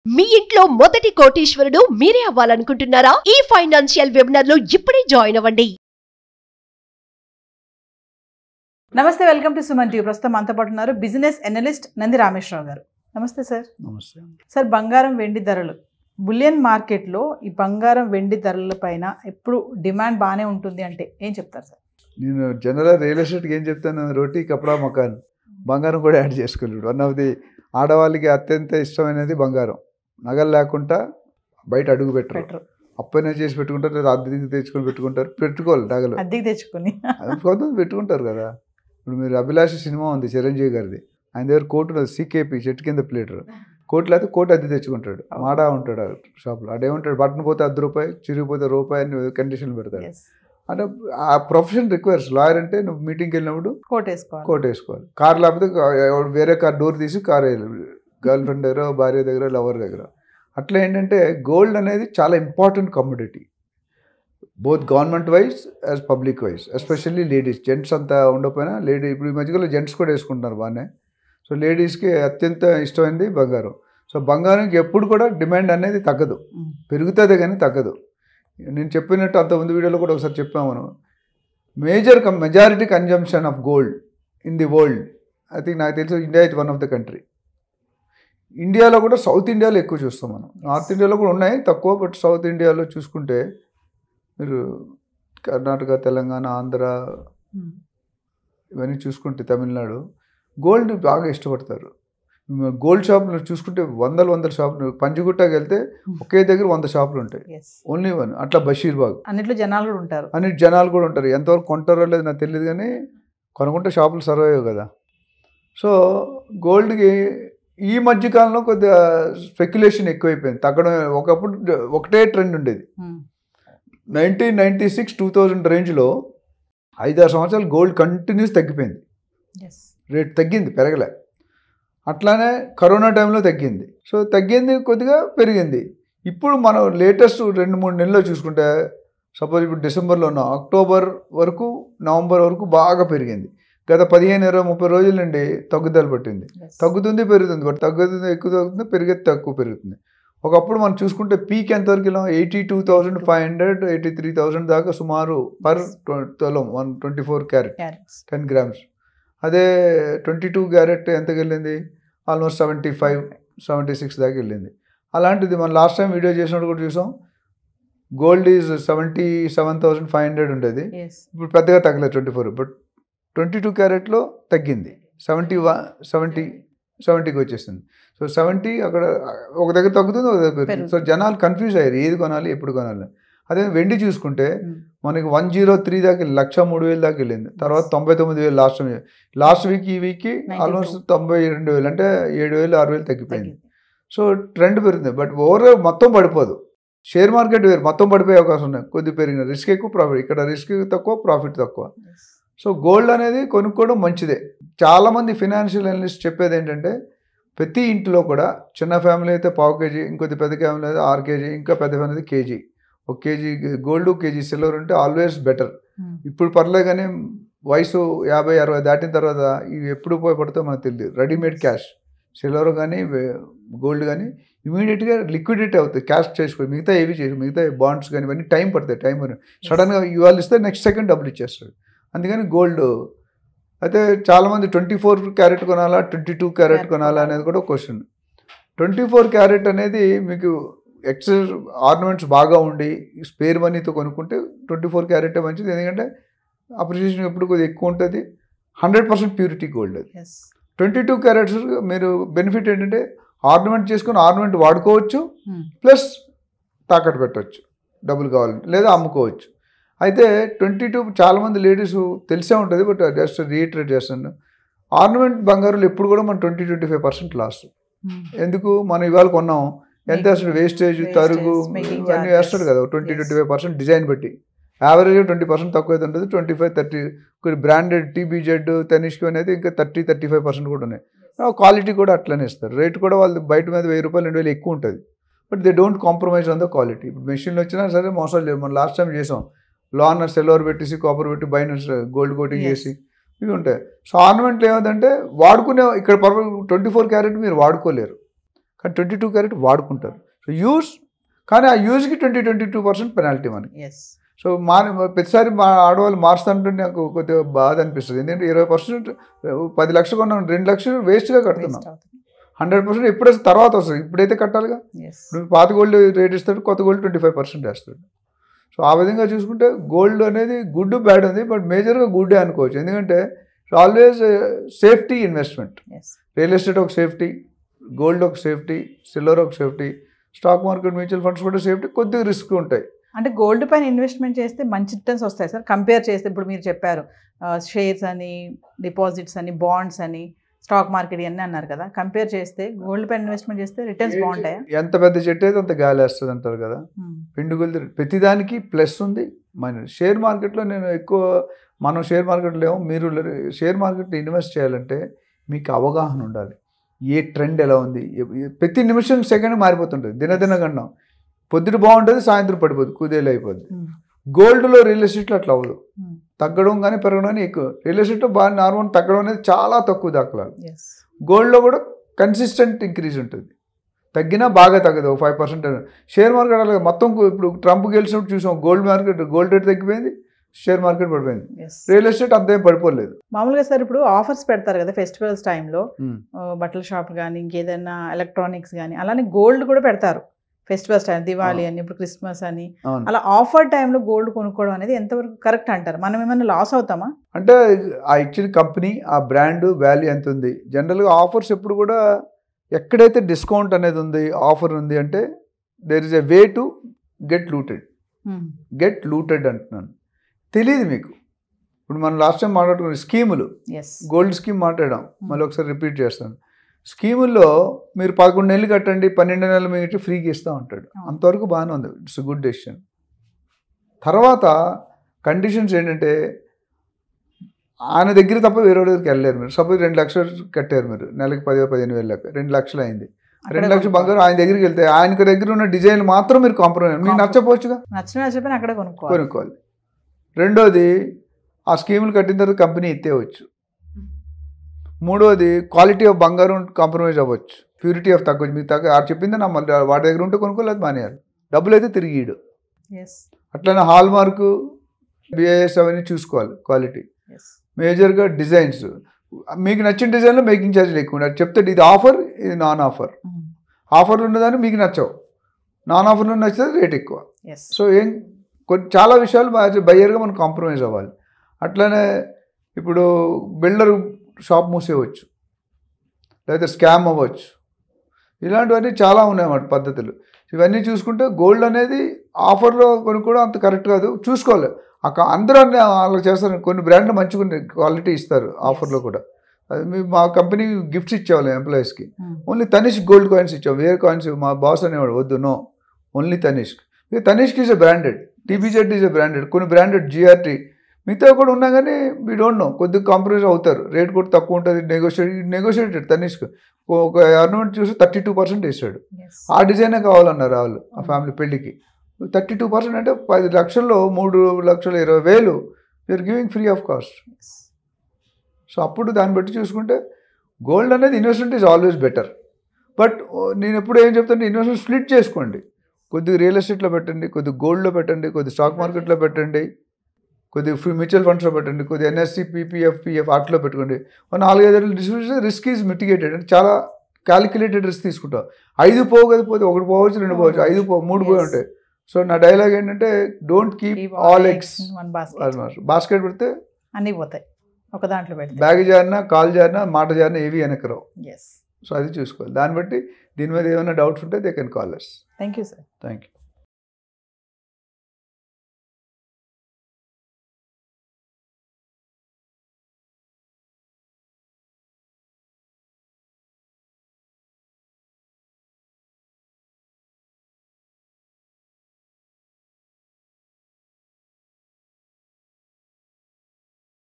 మీ ఇంట్లో మొదటి కోటీశ్వరుడు మీరే అవ్వాలనుకుంటున్నారా? ఈ ఫైనాన్షియల్ వెబినార్ లో ఇప్పుడే జాయిన్ అవ్వండి. నమస్తే, వెల్కమ్ టు సుమన్ టీవీ. ప్రస్తుతం మనతో పాటు ఉన్నారు బిజినెస్ అనలిస్ట్ నంది రామేశ్వరరావు గారు. నమస్తే సార్. నమస్తే సార్, బంగారం వెండి ధరలు బులియన్ మార్కెట్లో ఈ బంగారం వెండి ధరల పైన ఎప్పుడు డిమాండ్ బాగానే ఉంటుంది అంటే ఏం చెప్తారు సార్? నేను జనరల్గా రియల్ ఎస్టేట్కి ఏం చెప్తాను, రోటీ కపడా మకాన్, బంగారం కూడా యాడ్ చేసుకోలేడు. వన్ ఆఫ్ ది ఆడవాళ్ళకి అత్యంత ఇష్టమైనది బంగారం. నగలు లేకుండా బయట అడుగు పెట్టరు. అప్పైనా చేసి పెట్టుకుంటారు, లేదా అద్దెకి తెచ్చుకొని పెట్టుకోవాలి నగలు. అద్దెకి తెచ్చుకొని కొంతమంది పెట్టుకుంటారు కదా. ఇప్పుడు మీరు అభిలాష సినిమా ఉంది చిరంజీవి గారిది, ఆయన దగ్గర కోర్టు ఉన్నది, సికేపీ చెట్టు కింద ప్లేటర్. కోర్టులో అయితే కోర్టు అద్దె తెచ్చుకుంటాడు, మాడా ఉంటాడు షాప్లో. అదేమంటాడు, బటన్ పోతే ₹10, చిరిగిపోతే రూపాయి అని కండిషన్లు పెడతాడు. అంటే ఆ ప్రొఫెషన్ రిక్వైర్స్. లాయర్ అంటే నువ్వు మీటింగ్కి వెళ్ళినప్పుడు కోట్ వేసుకోవాలి. కార్ లేకపోతే వేరే కార్ డోర్ తీసి కార్ వేయాలి, గర్ల్ ఫ్రెండ్ దగ్గర, భార్య దగ్గర, లవర్ దగ్గర. అట్లా ఏంటంటే గోల్డ్ అనేది చాలా important commodity, both government wise as public wise. Especially ladies, gents అంతా ఉండకపోయినా ఇప్పుడు ఈ మధ్యలో జెంట్స్ కూడా వేసుకుంటున్నారు బాగానే. సో లేడీస్కి అత్యంత ఇష్టమైనది బంగారం. సో బంగారంకి ఎప్పుడు కూడా డిమాండ్ అనేది తగ్గదు, పెరుగుతుంది కానీ తగ్గదు. నేను చెప్పినట్టు అంతకుముందు వీడియోలో కూడా ఒకసారి చెప్పాము మనం, majority consumption of gold in the world, I think నాకు తెలిసి India is one of the country. ఇండియాలో కూడా సౌత్ ఇండియాలో ఎక్కువ చూస్తాం మనం. నార్త్ ఇండియాలో కూడా ఉన్నాయి తక్కువ, బట్ సౌత్ ఇండియాలో చూసుకుంటే మీరు కర్ణాటక, తెలంగాణ, ఆంధ్ర ఇవన్నీ చూసుకుంటే, తమిళనాడు గోల్డ్ బాగా ఇష్టపడతారు. గోల్డ్ షాపులు చూసుకుంటే వందల షాపులు. పంజగుట్టకి వెళ్తే ఒకే దగ్గర 100 షాపులు ఉంటాయి, ఓన్లీ వన్. అట్లా బషీర్బాగ్, అన్నిట్లో జనాలు కూడా ఉంటారు. జనాలు కూడా ఉంటారు. ఎంతవరకు కొంటారో లేదు నాకు తెలియదు, కానీ కొనుక్కుంటే షాపులు సర్వ్ అయ్యావు కదా. సో గోల్డ్కి ఈ మధ్యకాలంలో కొద్దిగా స్పెక్యులేషన్ ఎక్కువైపోయింది, తగ్గడం. ఒకప్పుడు ఒకటే ట్రెండ్ ఉండేది. 1996, 2000 రేంజ్లో 5-6 సంవత్సరాలు గోల్డ్ కంటిన్యూస్ తగ్గిపోయింది. రేట్ తగ్గింది, పెరగలే. అట్లానే కరోనా టైంలో తగ్గింది. సో తగ్గింది, కొద్దిగా పెరిగింది. ఇప్పుడు మనం లేటెస్ట్ 2-3 నెలల్లో చూసుకుంటే, సపోజ్ ఇప్పుడు డిసెంబర్లో ఉన్న అక్టోబర్ వరకు, నవంబర్ వరకు బాగా పెరిగింది. గత 15, 20, 30 రోజుల నుండి తగ్గుదల పట్టింది. తగ్గుతుంది, పెరుగుతుంది, బట్ తగ్గుతుంది, ఎక్కువ తగ్గుతుంది, పెరిగేది తక్కువ పెరుగుతుంది. ఒకప్పుడు మనం చూసుకుంటే పీక్ ఎంతవరకు వెళ్ళాం, 82,500, 83,000 దాకా సుమారు పర్ తులం, 124 క్యారెట్ 10 గ్రామ్స్. అదే 22 క్యారెట్ ఎంతకు వెళ్ళింది, ఆల్మోస్ట్ 75, 76 దాకా వెళ్ళింది. అలాంటిది మనం లాస్ట్ టైం వీడియో చేసినప్పుడు కూడా చూసాం, గోల్డ్ ఈజ్ 77,500 ఉండేది. ఇప్పుడు పెద్దగా తగ్గలేదు 24, బట్ 22 క్యారెట్లో తగ్గింది, 70కి వచ్చేసింది. సో 70 అక్కడ ఒక దగ్గర తగ్గుతుంది, ఒక దగ్గర పెరుగుతుంది. సో జనాలు కన్ఫ్యూజ్ అయ్యారు ఏది కొనాలి, ఎప్పుడు కొనాలి. అదే వెండి చూసుకుంటే మనకి 103 దాకా, 103,000 దాకా వెళ్ళింది. తర్వాత 99,000 లాస్ట్ వీక్, ఈ వీక్కి ఆల్మోస్ట్ 92,000, అంటే 7,000, 6,000 తగ్గిపోయింది. సో ట్రెండ్ పెరుగుతుంది, బట్ ఓవర్ మొత్తం పడిపోదు. షేర్ మార్కెట్ వేరు, మొత్తం పడిపోయే అవకాశం ఉన్నాయి. కొద్ది పెరిగిన రిస్క్ ఎక్కువ, ప్రాఫిట్ ఇక్కడ రిస్క్ తక్కువ, ప్రాఫిట్ తక్కువ. సో గోల్డ్ అనేది కొనుక్కోవడం మంచిదే. చాలామంది ఫినాన్షియల్ అనలిస్ట్ చెప్పేది ఏంటంటే, ప్రతి ఇంట్లో కూడా చిన్న ఫ్యామిలీ అయితే 1/4 kg, ఇంకొద్ది పెద్ద ఫ్యామిలీ అయితే 6 kg, ఇంకా పెద్ద ఫ్యామిలీ అయితే KG. 1 kg gold, 1 kg silver ఉంటే ఆల్వేస్ బెటర్. ఇప్పుడు పర్లే, కానీ వయసు 50, 60 దాటిన తర్వాత ఇవి ఎప్పుడు ఉపయోగపడుతుందో మనకు తెలియదు. రెడీమేడ్ క్యాష్, సిల్వర్ కానీ గోల్డ్ కానీ ఇమీడియట్గా లిక్విడేట్ అవుతుంది, క్యాష్ చేసుకోవాలి. మిగతా ఏవి చేసి, మిగతా బాండ్స్ కానీ ఇవన్నీ టైం పడతాయి. టైం సడన్గా ఇవాళ ఇస్తే నెక్స్ట్ సెకండ్ డబ్బులు ఇచ్చేస్తాడు. అందుకని గోల్డ్ అయితే చాలామంది 24 క్యారెట్ కొనాలా, 22 క్యారెట్ కొనాలా అనేది కూడా క్వశ్చన్. 24 క్యారెట్ అనేది మీకు ఎక్సెస్ ఆర్నమెంట్స్ బాగా ఉండి స్పేర్ మనీతో కొనుక్కుంటే 24 క్యారెటే మంచిది. ఎందుకంటే అప్రిషియేషన్ ఎప్పుడు కొద్దిగా ఎక్కువ ఉంటుంది, 100% ప్యూరిటీ గోల్డ్ అది. 22 క్యారెట్స్ మీరు బెనిఫిట్ ఏంటంటే, ఆర్నమెంట్ చేసుకుని ఆర్నమెంట్ వాడుకోవచ్చు, ప్లస్ తాకట్టు పెట్టవచ్చు డబ్బులు కావాలంటే, లేదా అమ్ముకోవచ్చు. అయితే 22 చాలామంది లేడీస్ తెలిసే ఉంటుంది, బట్ జస్ట్ రీఇటరేట్ చేస్తాను, ఆర్నమెంట్ బంగారులు ఎప్పుడు కూడా మనం 20-25% లాస్. ఎందుకు, మనం ఇవాళ కొన్నాం, ఎంత వేస్తాడు, వేస్టేజ్, తరుగు ఇవన్నీ వేస్తాడు కదా, 20-25% డిజైన్ బట్టి. యావరేజ్గా 20% తక్కువ అయితే ఉంటుంది, 25-30. కొన్ని బ్రాండెడ్ TBZ, తనిష్క్ అనేది ఇంకా 30-35% కూడా ఉన్నాయి. క్వాలిటీ కూడా అట్లనే ఇస్తారు. రేట్ కూడా వాళ్ళు బయట మీద ₹1,000, ₹2,000 ఎక్కువ ఉంటుంది, but they don't compromise on the quality. ఇప్పుడు మెషిన్లు వచ్చినా సరే మోసాలు లేదు. మనం లాస్ట్ టైం చేసాం, లానర్ సిల్వర్ పెట్టేసి, కాపర్ పెట్టి, బైనర్స్ గోల్డ్ కోటింగ్ చేసి ఇవి ఉంటాయి. సో ఆర్నమెంట్లు ఏమంటే వాడుకునే, ఇక్కడ 24 క్యారెట్ మీరు వాడుకోలేరు, కానీ 22 క్యారెట్ వాడుకుంటారు. సో యూజ్, కానీ ఆ యూజ్కి 22% పెనాల్టీ మనకి. ఎస్. సో ప్రతిసారి మా ఆడవాళ్ళు మారుస్తుంటే నాకు కొద్దిగా బాధ అనిపిస్తుంది. ఎందుకంటే 20% 10 లక్షలు కొన్నాం, 2 లక్షలు వేస్ట్గా కడుతున్నాం. 100% ఎప్పుడైతే తర్వాత వస్తుంది, ఇప్పుడైతే కట్టాలిగా. ఇప్పుడు పాత గోల్డ్ రేట్ ఇస్తాడు, కొత్త గోల్డ్ 25% వేస్తాడు. సో ఆ విధంగా చూసుకుంటే గోల్డ్ అనేది గుడ్ బ్యాడ్ ఉంది, బట్ మేజర్గా గుడ్డే అనుకోవచ్చు. ఎందుకంటే always safety investment. Real estate ఒక సేఫ్టీ, గోల్డ్ ఒక సేఫ్టీ, సిల్వర్ ఒక safety, stock market, mutual funds కూడా సేఫ్టీ, కొద్దిగా రిస్క్ ఉంటాయి. అంటే గోల్డ్ పైన ఇన్వెస్ట్మెంట్ చేస్తే మంచి రిటర్న్స్ వస్తాయి సార్ కంపేర్ చేస్తే? ఇప్పుడు మీరు చెప్పారు షేర్స్ అని, డిపాజిట్స్ అని, బాండ్స్ అని, స్టాక్ మార్కెట్ అన్నీ అన్నారు కదా, కంపేర్ చేస్తే గోల్డ్ పైన ఇన్వెస్ట్మెంట్ చేస్తే రిటర్న్స్ బాగుంటాయా? ఎంత పెద్ద చెట్టు అయితే అంత గాలి వేస్తుంది అంటారు కదా. పిండుగొల్ది ప్రతిదానికి ప్లస్ ఉంది, మైనస్. షేర్ మార్కెట్లో నేను ఎక్కువ, మనం షేర్ మార్కెట్లో ఏమో, మీరు షేర్ మార్కెట్లో ఇన్వెస్ట్ చేయాలంటే మీకు అవగాహన ఉండాలి. ఏ ట్రెండ్ ఎలా ఉంది, ప్రతి నిమిషం సెకండ్ మారిపోతుంటుంది. దినదిన గండం, పొద్దుట బాగుంటుంది, సాయంత్రం పడిపోతుంది, కుదేలు అయిపోద్ది. గోల్డ్లో, రియల్ ఎస్టేట్లో అట్లా అవ్వదు. తగ్గడం కానీ పెరగడం కానీ ఎక్కువ. రియల్ ఎస్టేట్లో బాగా నార్మల్, తగ్గడం అనేది చాలా తక్కువ దాఖలాలు. గోల్డ్లో కూడా కన్సిస్టెంట్ ఇంక్రీజ్ ఉంటుంది, తగ్గినా బాగా తగ్గదు, 5%. షేర్ మార్కెట్ అలాగే మొత్తం. ఇప్పుడు ట్రంప్ గెలిచినప్పుడు చూసాం, గోల్డ్ రేట్ తగ్గిపోయింది, షేర్ మార్కెట్ పడిపోయింది. రియల్ ఎస్టేట్ అంతేం పడిపోలేదు. మామూలుగా సార్ ఇప్పుడు ఆఫర్స్ పెడతారు కదా ఫెస్టివల్స్ టైంలో, బట్టల షాప్ కానీ ఇంకేదైనా ఎలక్ట్రానిక్స్ కానీ, అలానే గోల్డ్ కూడా పెడతారు ఫెస్టివల్స్ టైం, దివాళీ అని, ఇప్పుడు క్రిస్మస్ అని, అలా ఆఫర్ టైంలో గోల్డ్ కొనుక్కోవడం అనేది ఎంతవరకు కరెక్ట్ అంటారు? మనం ఏమైనా లాస్ అవుతామా? అంటే ఆ ఇచ్చిన కంపెనీ, ఆ బ్రాండ్ వాల్యూ ఎంత ఉంది. జనరల్గా ఆఫర్స్ ఎప్పుడు కూడా, ఎక్కడైతే డిస్కౌంట్ అనేది ఉంది, ఆఫర్ ఉంది అంటే there is a way to get looted అంటున్నాను. తెలియదు మీకు. ఇప్పుడు మనం లాస్ట్ టైం మాట్లాడుకున్న స్కీములు, గోల్డ్ స్కీమ్ మాట్లాడాం, మళ్ళీ ఒకసారి రిపీట్ చేస్తాను. స్కీముల్లో మీరు 11 నెలలు కట్టండి, 12 నెలలు మీకు ఫ్రీకి ఇస్తూ ఉంటాడు. అంతవరకు బాగానే ఉంది, ఇట్స్ గుడ్ డెసిషన్. తర్వాత కండిషన్స్ ఏంటంటే, ఆయన దగ్గర తప్ప వేరే దగ్గరికి వెళ్ళలేరు మీరు. సపోజ్ 2 లక్షలు కట్టారు మీరు, నెలకి 10-15 వేలు లెక్క, 2 లక్షలు అయింది. 2 లక్షలు బంగారు ఆయన దగ్గరికి వెళ్తే, ఆయనకి దగ్గర ఉన్న డిజైన్ మాత్రం మీరు కాంప్రమైజ్, మీకు నచ్చపోవచ్చుగా, నచ్చకపోయినా అక్కడ కొనుక్కోవాలి. రెండోది, ఆ స్కీములు కట్టిన తర్వాత కంపెనీ ఎత్తేవచ్చు. మూడోది, క్వాలిటీ ఆఫ్ బంగారం కాంప్రమైజ్ అవ్వచ్చు, ప్యూరిటీ ఆఫ్ తగ్గవచ్చు. మీకు ఆ చెప్పింది నా మళ్ళీ వాటి దగ్గర ఉంటే కొనుక్కోలేదు, మానేయాలి. డబ్బులు అయితే తిరిగి ఇడు. అట్లనే హాల్ మార్కు, బిఐఎస్ అవన్నీ చూసుకోవాలి, క్వాలిటీ. మేజర్గా డిజైన్స్, మీకు నచ్చిన డిజైన్లో మేకింగ్ ఛార్జీలు ఎక్కువ ఉండాలి. చెప్తే ఇది ఆఫర్, ఇది నాన్ ఆఫర్. ఆఫర్లు ఉన్నదాన్ని మీకు నచ్చవు, నాన్ ఆఫర్లో నచ్చితే రేట్ ఎక్కువ. సో చాలా విషయాలు బయ్యర్గా మనం కాంప్రమైజ్ అవ్వాలి. అట్లనే ఇప్పుడు బిల్డర్ షాప్ మూసేయవచ్చు, లేదా స్కామ్ అవ్వచ్చు. ఇలాంటివన్నీ చాలా ఉన్నాయన్నమాట పద్ధతులు. ఇవన్నీ చూసుకుంటే గోల్డ్ అనేది ఆఫర్లో కొనుక్కోవడం అంత కరెక్ట్ కాదు, చూసుకోవాలి. అందరూ అలా చేస్తారు. కొన్ని బ్రాండ్లు మంచిగా క్వాలిటీ ఇస్తారు ఆఫర్లో కూడా. అది మా కంపెనీ గిఫ్ట్స్ ఇచ్చేవాళ్ళం ఎంప్లాయీస్కి. ఓన్లీ తనిష్క్ గోల్డ్ కాయిన్స్ ఇచ్చాం, వేరే కాయిన్స్ మా బాస్ అనేవాడు వద్దు, no, only Tanishq. Tanishq is a branded, TBZ is a branded, కొన్ని బ్రాండెడ్, జిఆర్టీ, మిగతా కూడా ఉన్నా కానీ వీ డోంట్ నో, కొద్దిగా కాంప్రమైజ్ అవుతారు. రేట్ కూడా తక్కువ ఉంటుంది, నెగోషియేటెడ్. తనిష్క్ ఒక అర్నమెంట్ చూసి 32% వేసాడు. ఆ డిజైనే కావాలన్నారు వాళ్ళు ఆ ఫ్యామిలీ పెళ్ళికి. 32% అంటే 10 లక్షల్లో 3,20,000 you're giving free of cost. So అప్పుడు దాన్ని బట్టి చూసుకుంటే గోల్డ్ అనేది investment is always better. But నేను ఎప్పుడు ఏం చెప్తాను, ఇన్వెస్ట్మెంట్ స్ప్లిట్ చేసుకోండి. కొద్దిగా రియల్ ఎస్టేట్లో పెట్టండి, కొద్దిగా గోల్డ్లో పెట్టండి, కొద్దిగా స్టాక్ మార్కెట్లో పెట్టండి, కొద్దిగా మ్యూచువల్ ఫండ్స్లో పెట్టండి, కొద్దిగా ఎన్ఎస్సి, పిపిఎఫ్ వాటిలో పెట్టుకోండి. 4-5 డిస్ట్రిబ్యూషన్ రిస్క్ ఈజ్ మిటిగేటెడ్. అంటే చాలా క్యాలిక్యులేటెడ్ రిస్క్ తీసుకుంటాం. 5 పోకపోతే 1 పోవచ్చు, 2 పోవచ్చు, 5 3 పోయి ఉంటాయి. సో నా డైలాగ్ ఏంటంటే, don't keep all eggs basket పెడితే అన్నీ పోతాయి. ఒక దాంట్లో పెడితే బ్యాగ్ జారినా, కాల్ జారినా, మాట జారినా ఏవి వెనకరావు. సో అది చూసుకోవాలి. దాన్ని బట్టి దీని మీద ఏమైనా డౌట్స్ ఉంటే they can call us. Thank you sir. Thank you.